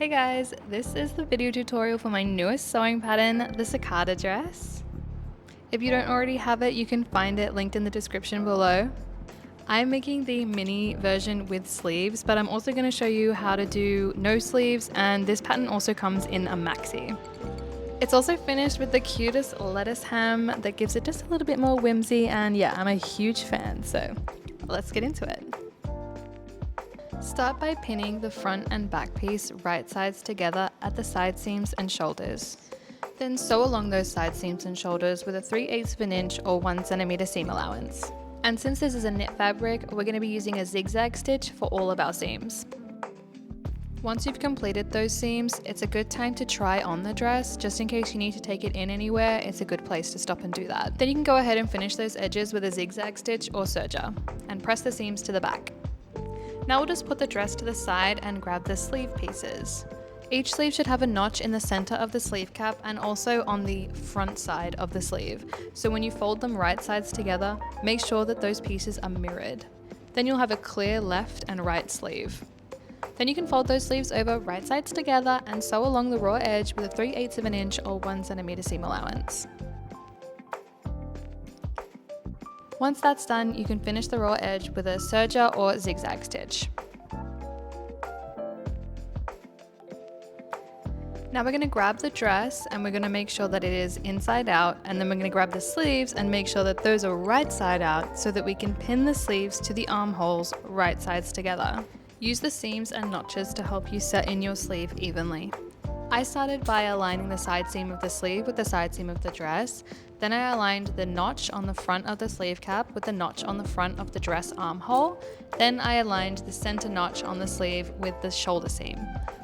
Hey guys, this is the video tutorial for my newest sewing pattern, the Cicada Dress. If you don't already have it, you can find it linked in the description below. I'm making the mini version with sleeves, but I'm also going to show you how to do no sleeves, and this pattern also comes in a maxi. It's also finished with the cutest lettuce hem that gives it just a little bit more whimsy, and yeah, I'm a huge fan, so let's get into it. Start by pinning the front and back piece right sides together at the side seams and shoulders. Then sew along those side seams and shoulders with a 3/8 of an inch or 1 centimeter seam allowance. And since this is a knit fabric, we're going to be using a zigzag stitch for all of our seams. Once you've completed those seams, it's a good time to try on the dress. Just in case you need to take it in anywhere, it's a good place to stop and do that. Then you can go ahead and finish those edges with a zigzag stitch or serger and press the seams to the back. Now we'll just put the dress to the side and grab the sleeve pieces. Each sleeve should have a notch in the center of the sleeve cap and also on the front side of the sleeve. So when you fold them right sides together, make sure that those pieces are mirrored. Then you'll have a clear left and right sleeve. Then you can fold those sleeves over right sides together and sew along the raw edge with a 3/8 of an inch or 1 centimeter seam allowance. Once that's done, you can finish the raw edge with a serger or zigzag stitch. Now we're going to grab the dress and we're going to make sure that it is inside out, and then we're going to grab the sleeves and make sure that those are right side out so that we can pin the sleeves to the armholes right sides together. Use the seams and notches to help you set in your sleeve evenly. I started by aligning the side seam of the sleeve with the side seam of the dress. Then I aligned the notch on the front of the sleeve cap with the notch on the front of the dress armhole. Then I aligned the center notch on the sleeve with the shoulder seam.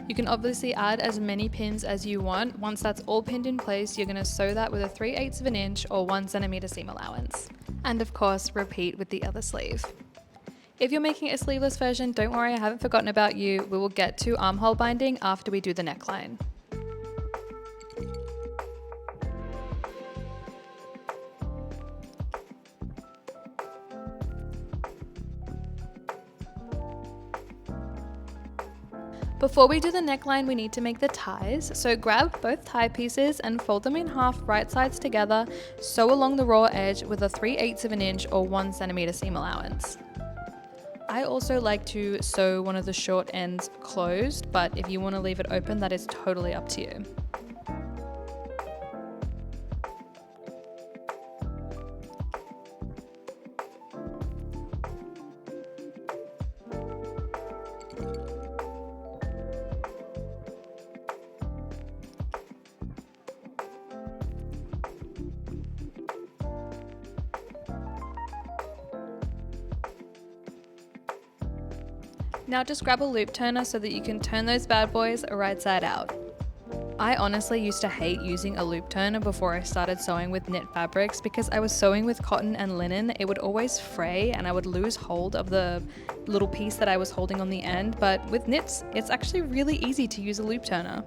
You can obviously add as many pins as you want. Once that's all pinned in place, you're going to sew that with a 3/8 of an inch or 1 centimeter seam allowance. And of course, repeat with the other sleeve. If you're making a sleeveless version, don't worry, I haven't forgotten about you. We will get to armhole binding after we do the neckline. Before we do the neckline, we need to make the ties. So grab both tie pieces and fold them in half right sides together. Sew along the raw edge with a 3/8 of an inch or 1 centimeter seam allowance. I also like to sew one of the short ends closed, but if you want to leave it open, that is totally up to you. Now just grab a loop turner so that you can turn those bad boys right side out. I honestly used to hate using a loop turner before I started sewing with knit fabrics because I was sewing with cotton and linen. It would always fray and I would lose hold of the little piece that I was holding on the end, but with knits, it's actually really easy to use a loop turner.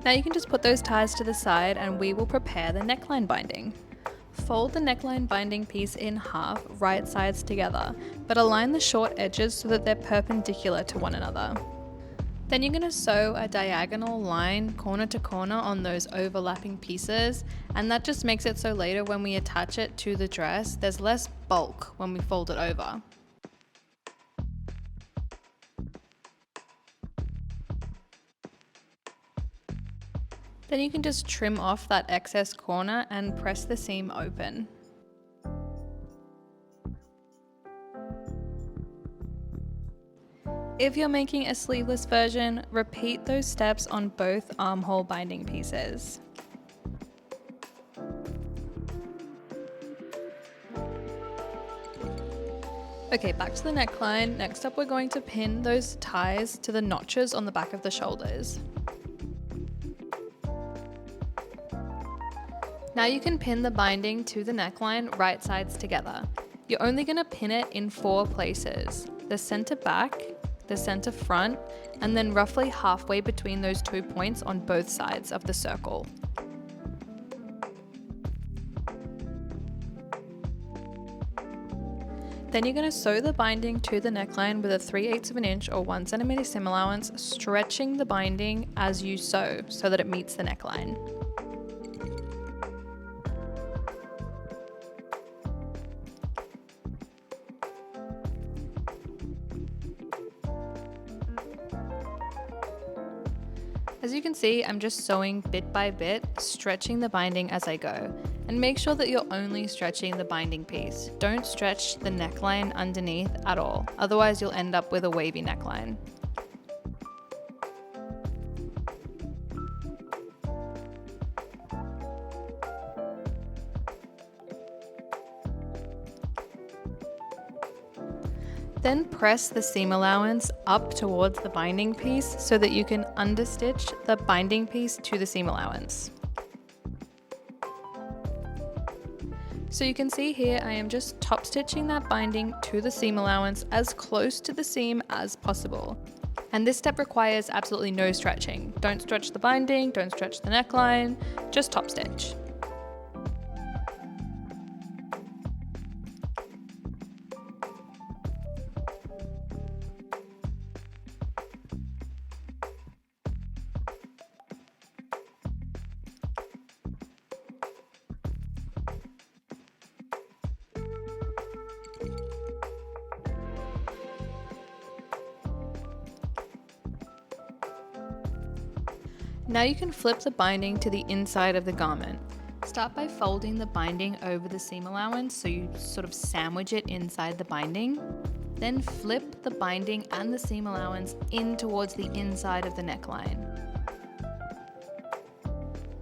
Now you can just put those ties to the side and we will prepare the neckline binding. Fold the neckline binding piece in half, right sides together, but align the short edges so that they're perpendicular to one another. Then you're going to sew a diagonal line corner to corner on those overlapping pieces, and that just makes it so later when we attach it to the dress, there's less bulk when we fold it over. Then you can just trim off that excess corner and press the seam open. If you're making a sleeveless version, repeat those steps on both armhole binding pieces. Okay, back to the neckline. Next up, we're going to pin those ties to the notches on the back of the shoulders. Now you can pin the binding to the neckline right sides together. You're only going to pin it in 4 places: the center back, the center front, and then roughly halfway between those 2 points on both sides of the circle. Then you're going to sew the binding to the neckline with a 3/8 of an inch or 1 centimeter seam allowance, stretching the binding as you sew so that it meets the neckline. As you can see, I'm just sewing bit by bit, stretching the binding as I go. And make sure that you're only stretching the binding piece. Don't stretch the neckline underneath at all, otherwise you'll end up with a wavy neckline. Then press the seam allowance up towards the binding piece so that you can understitch the binding piece to the seam allowance. So you can see here I am just top stitching that binding to the seam allowance as close to the seam as possible. And this step requires absolutely no stretching. Don't stretch the binding, don't stretch the neckline, just top stitch. Now you can flip the binding to the inside of the garment. Start by folding the binding over the seam allowance so you sort of sandwich it inside the binding. Then flip the binding and the seam allowance in towards the inside of the neckline.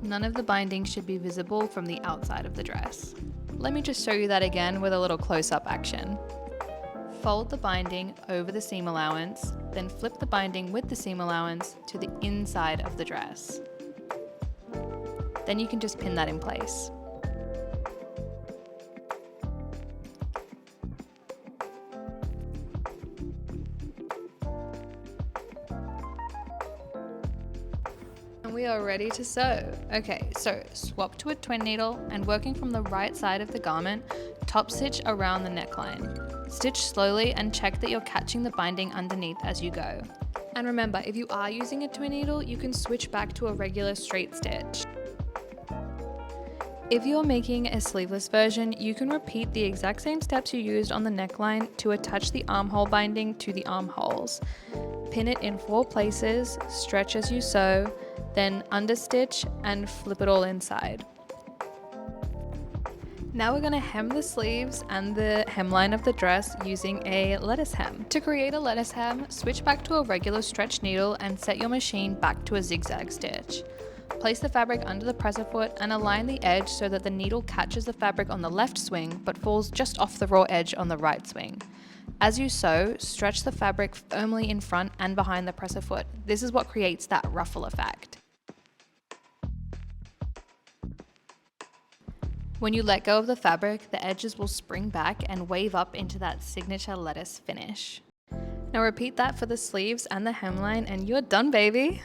None of the binding should be visible from the outside of the dress. Let me just show you that again with a little close-up action. Fold the binding over the seam allowance, then flip the binding with the seam allowance to the inside of the dress. Then you can just pin that in place. And we are ready to sew. Okay, so swap to a twin needle and working from the right side of the garment, top stitch around the neckline. Stitch slowly and check that you're catching the binding underneath as you go. And remember, if you are using a twin needle, you can switch back to a regular straight stitch. If you're making a sleeveless version, you can repeat the exact same steps you used on the neckline to attach the armhole binding to the armholes. Pin it in 4 places, stretch as you sew, then understitch and flip it all inside. Now we're going to hem the sleeves and the hemline of the dress using a lettuce hem. To create a lettuce hem, switch back to a regular stretch needle and set your machine back to a zigzag stitch. Place the fabric under the presser foot and align the edge so that the needle catches the fabric on the left swing but falls just off the raw edge on the right swing. As you sew, stretch the fabric firmly in front and behind the presser foot. This is what creates that ruffle effect. When you let go of the fabric, the edges will spring back and wave up into that signature lettuce finish. Now repeat that for the sleeves and the hemline and you're done, baby!